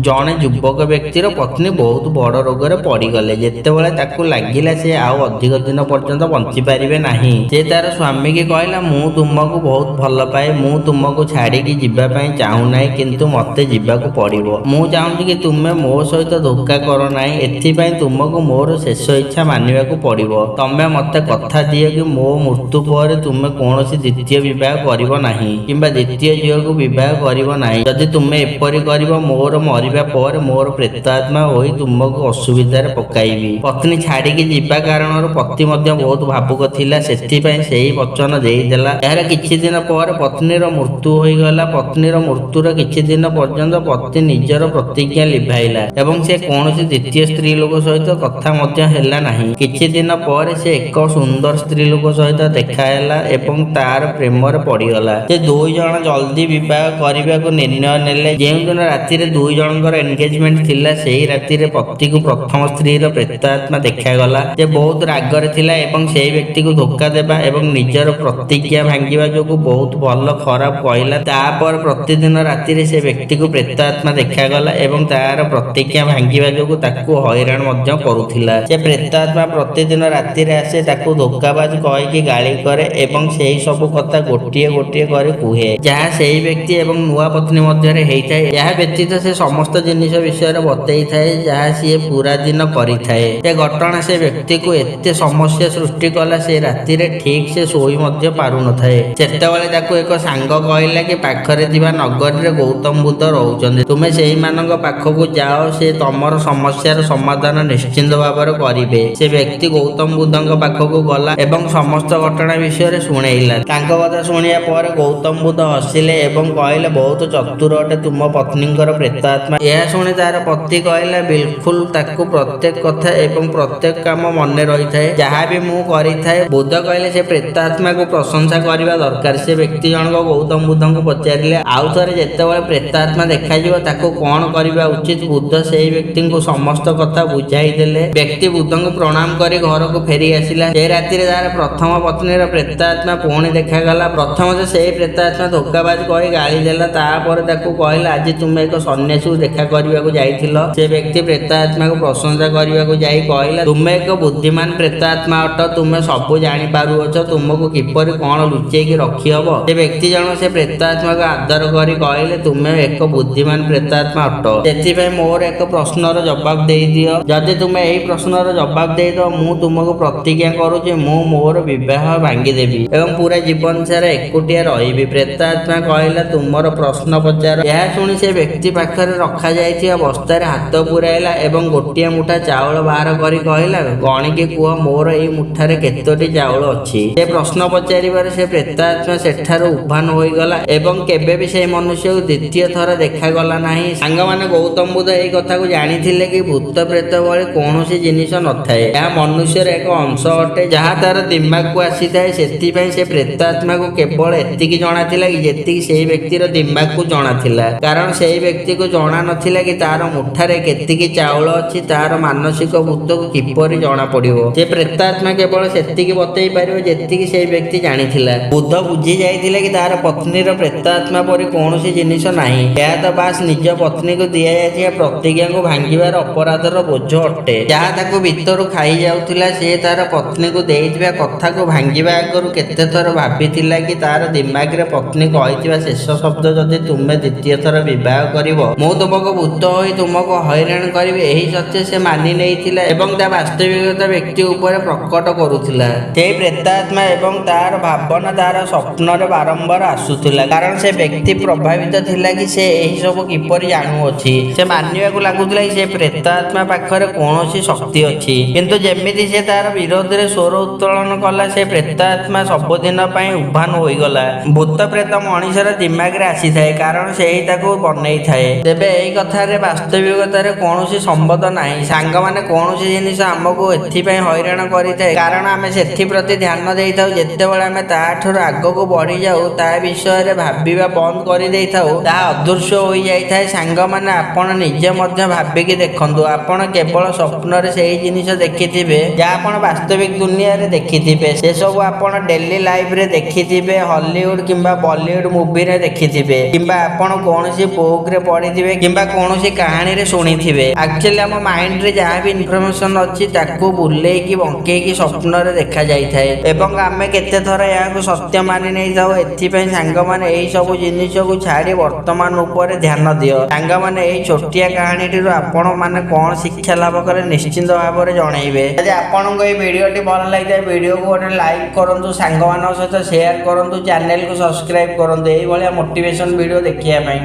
ଜଣେ ଯୁବକ ବ୍ୟକ୍ତିର ପତ୍ନୀ ବହୁତ ବଡ଼ ରୋଗରେ ପଡ଼ିଗଲେ। ଯେତେବେଳେ ତାକୁ ଲାଗିଲା ସେ ଆଉ ଅଧିକ ଦିନ ପର୍ଯ୍ୟନ୍ତ ବଞ୍ଚିପାରିବେ ନାହିଁ, ସେ ତାର ସ୍ୱାମୀକି କହିଲା, ମୁଁ ତୁମକୁ ବହୁତ ଭଲ ପାଏ, ମୁଁ ତୁମକୁ ଛାଡ଼ିକି ଯିବା ପାଇଁ ଚାହୁଁନାହିଁ, କିନ୍ତୁ ମୋତେ ଯିବାକୁ ପଡ଼ିବ। ମୁଁ ଚାହୁଁଛି କି ତୁମେ ମୋ ସହିତ ଧୋକା କର ନାହିଁ, ଏଥିପାଇଁ ତୁମକୁ ମୋର ଶେଷ ଇଚ୍ଛା ମାନିବାକୁ ପଡ଼ିବ। ତମେ ମୋତେ କଥା ଦିଅ କି ମୋ ମୃତ୍ୟୁ ପରେ ତୁମେ କୌଣସି ଦ୍ୱିତୀୟ ବିବାହ କରିବ ନାହିଁ କିମ୍ବା ଦ୍ୱିତୀୟ ଝିଅକୁ ବିବାହ କରିବ ନାହିଁ। ଯଦି ତୁମେ ଏପରି କରିବ, ମୋର ମରିବା ପରେ ମୋର ପ୍ରେତାତ୍ମା ହୋଇ ତୁମକୁ ଅସୁବିଧାରେ ପକାଇବି। ପତ୍ନୀ ଛାଡ଼ିକି ଯିବା କାରଣରୁ ପତି ମଧ୍ୟ ବହୁତ ଭାବୁକ ଥିଲା, ସେଥିପାଇଁ ସେହି ବଚନ ଦେଇଦେଲା। ଏହାର କିଛି ଦିନ ପରେ ପତ୍ନୀର ମୃତ୍ୟୁ ହୋଇଗଲା। ପତ୍ନୀର ମୃତ୍ୟୁର କିଛି ଦିନ ପର୍ଯ୍ୟନ୍ତ ପତି ନିଜର ପ୍ରତିଜ୍ଞା ଲିଭାଇଲା ଏବଂ ସେ କୌଣସି ଦ୍ୱିତୀୟ ସ୍ତ୍ରୀ ଲୋକ ସହିତ କଥା ମଧ୍ୟ ହେଲା ନାହିଁ। କିଛି ଦିନ ପରେ ସେ ଏକ ସୁନ୍ଦର ସ୍ତ୍ରୀ ଲୋକ ସହିତ ଦେଖାହେଲା ଏବଂ ତାର ପ୍ରେମରେ ପଡ଼ିଗଲା। ସେ ଦୁଇ ଜଣ ଜଲ୍ଦି ବିବାହ କରିବାକୁ ନିର୍ଣ୍ଣୟ ନେଲେ। ଯେଉଁଦିନ ରାତିରେ ଦୁଇ ଜଣଙ୍କର ଏନଗେଜମେଣ୍ଟ ଥିଲା, ସେହି ରାତିରେ ପତିକୁ ପ୍ରଥମ ସ୍ତ୍ରୀର ପ୍ରେତାତ୍ମା ଦେଖାଗଲା। ସେ ବହୁତ ରାଗରେ ଥିଲା ଏବଂ ସେହି ବ୍ୟକ୍ତିକୁ ଧୋକା ଦେବା ଏବଂ ନିଜର ପ୍ରତିଜ୍ଞା ଭାଙ୍ଗିବା ଯୋଗୁଁ ବହୁତ ଭଲ ଖରାପ କହିଲା। ତାପରେ ପ୍ରତିଦିନ ରାତିରେ ସେ ବ୍ୟକ୍ତିକୁ ପ୍ରେତାତ୍ମା ଦେଖାଗଲା ଏବଂ ତାର ପ୍ରତିଜ୍ଞା ଭାଙ୍ଗିବା ଯୋଗୁଁ ତାକୁ ହଇରାଣ ମଧ୍ୟ କରୁଥିଲା। ସେ ପ୍ରେତାତ୍ମା ପ୍ରତିଦିନ ରାତିରେ ଆସେ, ତାକୁ ଧୋକାବାଜ କହିକି ଗାଳି କରେ ଏବଂ ସେହି ସବୁ କଥା ଗୋଟିଏ ଗୋଟିଏ କରି କୁହେ, ଯାହା ସେହି ବ୍ୟକ୍ତି ଏବଂ ନୂଆ ପତ୍ନୀ ମଧ୍ୟରେ ହେଇଥାଏ। ଏହା ବ୍ୟତୀତ ସେ ସମସ୍ତ ଜିନିଷ ବିଷୟରେ ବତେଇଥାଏ ଯାହା ସିଏ ପୁରା ଦିନ କରିଥାଏ। ସେ ଘଟଣା ସେ ବ୍ୟକ୍ତିକୁ ଏତେ ସମସ୍ୟା ସୃଷ୍ଟି କଲା, ସେ ରାତିରେ ଠିକ୍ ସେ ଶୋଇ ମଧ୍ୟ ପାରୁନଥାଏ। ସେତେବେଳେ ତାକୁ ଏକ ସାଙ୍ଗ କହିଲା କି ପାଖରେ ଥିବା ନଗରୀରେ ଗୌତମ ବୁଦ୍ଧ ରହୁଛନ୍ତି, ତୁମେ ସେହିମାନଙ୍କ ପାଖକୁ ଯାଅ, ସେ ତମର ସମସ୍ୟାର ସମାଧାନ ନିଶ୍ଚିନ୍ତ ଭାବରେ କରିବେ। ସେ ବ୍ୟକ୍ତି ଗୌତମ ବୁଦ୍ଧଙ୍କ ପାଖକୁ ଗଲା ଏବଂ ସମସ୍ତ ଘଟଣା ବିଷୟରେ ଶୁଣେଇଲା। ତାଙ୍କ କଥା ଶୁଣିବା ପରେ ଗୌତମ ବୁଦ୍ଧ ହସିଲେ ଏବଂ କହିଲେ, ବହୁତ ଚତୁର ଅଟେ ତୁମ ପତ୍ନୀଙ୍କର ପ୍ରେତାତ୍ମା। ଏହା ଶୁଣି ତାର ପତି କହିଲା, ବିଲକୁଲ, ତାକୁ ପ୍ରତ୍ୟେକ କଥା ଏବଂ ପ୍ରତ୍ୟେକ କାମ ମନେ ରହିଥାଏ ଯାହା ବି ମୁଁ କରିଥାଏ। ବୁଦ୍ଧ କହିଲେ, ସେ ପ୍ରେତାତ୍ମାକୁ ପ୍ରଶଂସା କରିବା ଦରକାର। ସେ ବ୍ୟକ୍ତି ଜଣକ ଗୌତମ ବୁଦ୍ଧଙ୍କୁ ପଚାରିଲେ, ଆଉ ଥରେ ଯେତେବେଳେ ପ୍ରେତାତ୍ମା ଦେଖାଯିବ ତାକୁ କଣ କରିବା ଉଚିତ? ବୁଦ୍ଧ ସେହି ବ୍ୟକ୍ତିଙ୍କୁ ସମସ୍ତ କଥା ବୁଝାଇ ଦେଲେ। ବ୍ୟକ୍ତି ବୁଦ୍ଧଙ୍କୁ ପ୍ରଣାମ କରି ଘରକୁ ଫେରି ଆସିଲା। ସେ ରାତିରେ ତାର ପ୍ରଥମ ପତ୍ନୀର ପ୍ରେତାତ୍ମା ପୁଣି ଦେଖାଗଲା। ପ୍ରଥମେ ସେହି ପ୍ରେତାତ୍ମା ଧୋକାବାଜ କହି ଗାଳି ଦେଲା। ତାପରେ ତାକୁ କହିଲା, ଆଜି ତୁମେ ଏକ ସନ୍ନ୍ୟାସୀକୁ ଦେଖା କରିବାକୁ ଯାଇଥିଲ। ସେ ବ୍ୟକ୍ତି ପ୍ରେତାତ୍ମାକୁ ପ୍ରଶଂସା କରିବାକୁ ଯାଇ କହିଲା, ତୁମେ ଏକ ବୁଦ୍ଧିମାନ ପ୍ରେତାତ୍ମା ଅଟ, ତୁମେ ସବୁ ଜାଣିପାରୁଅଛ, ତୁମକୁ କିପରି କଣ ଲୁଚେଇକି ରଖିହବ। ସେ ବ୍ୟକ୍ତି ଜଣକ ସେ ପ୍ରେତାତ୍ମାକୁ ଆଦର କରି କହିଲେ, ତୁମେ ଏକ ବୁଦ୍ଧିମାନ ପ୍ରେତାତ୍ମା ଅଟ, ସେଥିପାଇଁ ମୋର ଏକ ପ୍ରଶ୍ନର ଜବାବ ଦେଇଦିଅ। ଯଦି ତୁମେ ଏହି ପ୍ରଶ୍ନର ଜବାବ ଦେଇଦିଅ, ମୁଁ ତୁମକୁ ପ୍ରତିଜ୍ଞା କରୁଛି ମୁଁ ମୋର ବିବାହ ଭାଙ୍ଗିଦେବି ଏବଂ ପୁରା ଜୀବନ ସାରା ଏକୁଟିଆ ରହିବି। ପ୍ରେତାତ୍ମା କହିଲା, ତୁମର ପ୍ରଶ୍ନ ପଚାର। ଏହା ଶୁଣି ସେ ବ୍ୟକ୍ତି ପାଖରେ ରଖାଯାଇଥିବା ବସ୍ତାରେ ହାତ ପୁରାଇଲା ଏବଂ ଗୋଟିଏ ମୁଠା ଚାଉଳ ବାହାର କରି କହିଲା, ଗଣିକି କୁହ ମୋର ଏହି ମୁଠାରେ କେତୋଟି ଚାଉଳ ଅଛି। ସେ ପ୍ରଶ୍ନ ପଚାରିବାରେ ସେ ପ୍ରେତାତ୍ମା ସେଠାରୁ ଉଭାନ ହୋଇଗଲା ଏବଂ କେବେ ବି ସେହି ମନୁଷ୍ୟକୁ ଦ୍ୱିତୀୟ ଥର ଦେଖାଗଲା ନାହିଁ। ସାଙ୍ଗମାନେ ଗୌତମ ବୁଦ୍ଧ ଏହି କଥାକୁ ଜାଣିଥିଲେ କି ଭୂତ ପ୍ରେତ ଭଳି କୌଣସି ଜିନିଷ ନଥାଏ, ଏହା ମନୁଷ୍ୟର ଏକ ଅଂଶ ଅଟେ ଯାହା ତାର ଦିମାଗକୁ ଆସିଥାଏ। ସେଥିପାଇଁ ସେ ପ୍ରେତାତ୍ମାକୁ କେବଳ ଏତିକି ଜଣାଥିଲା କି ଯେତିକି ସେହି ବ୍ୟକ୍ତିର ଦିମାଗକୁ ଜଣାଥିଲା, କାରଣ ସେହି ବ୍ୟକ୍ତିକୁ ଜଣା ନଥିଲା କି ତାର ମୁଠାରେ କେତିକି ଚାଉଳ ଅଛି। ତାର ମାନସିକ ଭୂତକୁ କିପରି ଜଣା ପଡ଼ିବ, ସେ ପ୍ରେତାତ୍ମା କେବଳ ସେତିକି ବତେଇ ପାରିବ ଯେତିକି ସେହି ବ୍ୟକ୍ତି ଜାଣିଥିଲା। ବୁଦ୍ଧ ବୁଝି ଯାଇଥିଲେ କି ତାର ପତ୍ନୀର ପ୍ରେତାତ୍ମା ପରି କୌଣସି ଜିନିଷ ନାହିଁ, ଏହା ତ ବାସ୍ ନିଜ ପତ୍ନୀକୁ ଦିଆଯାଇଥିବା ପ୍ରତିଜ୍ଞାକୁ ଭାଙ୍ଗିବାର ଅପରାଧର ବୋଝ ଅଟେ ଯାହା ତାକୁ ଭିତରୁ ଖାଇଯାଉଥିଲା। ସେ ତାର ପତ୍ନୀକୁ ଦେଇଥିବା କଥାକୁ ଭାଙ୍ଗିବା ଆଗରୁ କେତେଥର ଭାବିଥିଲା କି ତାର ଦିମାଗରେ ପତ୍ନୀ କହିଥିବା ଶେଷ ଶବ୍ଦ, ଯଦି ତୁମେ ଦ୍ୱିତୀୟ ଥର ବିବାହ କରିବ ମୁଁ ତୁମକୁ ଭୂତ ହୋଇ ତୁମକୁ ହଇରାଣ କରିବି, ଏହି ସତ୍ୟ ସେ ମାନି ନେଇଥିଲା ଏବଂ ତା ବାସ୍ତବିକତା ବ୍ୟକ୍ତି ଉପରେ ପ୍ରକଟ କରୁଥିଲା। ସେହି ପ୍ରେତାତ୍ମା ଏବଂ ତାର ଭାବନା ତାର ସ୍ୱପ୍ନରେ ବାରମ୍ବାର ଆସୁଥିଲା, କାରଣ ସେ ବ୍ୟକ୍ତି ପ୍ରଭାବିତ ଥିଲା କି ସେ ଏହି ସବୁ କିପରି ଜାଣୁଅଛି। ସେ ମାନିବାକୁ ଲାଗୁଥିଲା କି ସେ ପ୍ରେତାତ୍ମା ପାଖରେ କୌଣସି ଶକ୍ତି ଅଛି, କିନ୍ତୁ ଯେମିତି ସେ ତାର ବିରୋଧରେ ସ୍ୱର ଉତ୍ତୋଳନ କଲା, ସେ ପ୍ରେତାତ୍ମା ସବୁଦିନ ପାଇଁ ଉଭାନ ହୋଇଗଲା। ଭୂତ ପ୍ରେତ ମଣିଷର ଦିମାଗରେ ଆସିଥାଏ କାରଣ ସେହି ତାକୁ ବନେଇଥାଏ, ତେବେ ଏହି କଥାରେ ବାସ୍ତବିକତାରେ କୌଣସି ସମ୍ବନ୍ଧ ନାହିଁ। ସାଙ୍ଗମାନେ, କୌଣସି ଜିନିଷ ଆମକୁ ଏଥିପାଇଁ ହଇରାଣ କରିଥାଏ କାରଣ ଆମେ ସେଥିପ୍ରତି ଧ୍ୟାନ ଦେଇଥାଉ। ଯେତେବେଳେ ଆମେ ତାଠାରୁ ଆଗକୁ ବଢ଼ିଯାଉ, ତା ବିଷୟରେ ଭାବିବା ବନ୍ଦ କରିଦେଇଥାଉ, ତାହା ଅଦୃଶ୍ୟ ହୋଇଯାଇଥାଏ। ସାଙ୍ଗମାନେ, ଆପଣ ନିଜେ ମଧ୍ୟ ଭାବିକି ଦେଖନ୍ତୁ, ଆପଣ କେବଳ ସ୍ୱପ୍ନରେ ସେହି ଜିନିଷ ଦେଖିଥିବେ ଯାହା ଆପଣ ବାସ୍ତବିକ ଦୁନିଆରେ ଦେଖିଥିବେ। ସେସବୁ ଆପଣ ଡେଲି ଲାଇଫରେ ଦେଖିଥିବେ, ହଲିଉଡ କିମ୍ବା ବଲିଉଡ ମୁଭିରେ ଦେଖିଥିବେ, କିମ୍ବା ଆପଣ କୌଣସି ବୁକରେ ପଢ଼ିଥିବେ କିମ୍ବା କିମ୍ବା କୌଣସି କାହାଣୀରେ ଶୁଣିଥିବେ। ଆକ୍ଚୁଆଲି ଆମ ମାଇଣ୍ଡରେ ଯାହା ବି ଇନଫର୍ମେସନ ଅଛି ତାକୁ ବୁଲେଇକି ବଙ୍କେଇକି ସ୍ୱପ୍ନରେ ଦେଖାଯାଇଥାଏ ଏବଂ ଆମେ କେତେଥର ଏହାକୁ ସତ୍ୟ ମାନି ନେଇଥାଉ। ଏଥିପାଇଁ ସାଙ୍ଗମାନେ ଏହି ସବୁ ଜିନିଷକୁ ଛାଡ଼ି ବର୍ତ୍ତମାନ ଉପରେ ଧ୍ୟାନ ଦିଅ। ସାଙ୍ଗମାନେ ଏହି ଛୋଟିଆ କାହାଣୀଟିରୁ ଆପଣ ମାନେ କଣ ଶିକ୍ଷା ଲାଭ କଲେ ନିଶ୍ଚିନ୍ତ ଭାବରେ ଜଣେଇବେ। ଯଦି ଆପଣଙ୍କୁ ଏହି ଭିଡ଼ିଓଟି ଭଲ ଲାଗିଥାଏ ଭିଡ଼ିଓକୁ ଗୋଟେ ଲାଇକ୍ କରନ୍ତୁ, ସାଙ୍ଗମାନଙ୍କ ସହିତ ସେୟାର କରନ୍ତୁ, ଚ୍ୟାନେଲକୁ ସବସ୍କ୍ରାଇବ କରନ୍ତୁ ଏଇଭଳିଆ ମୋଟିଭେସନ ଭିଡ଼ିଓ ଦେଖିବା ପାଇଁ।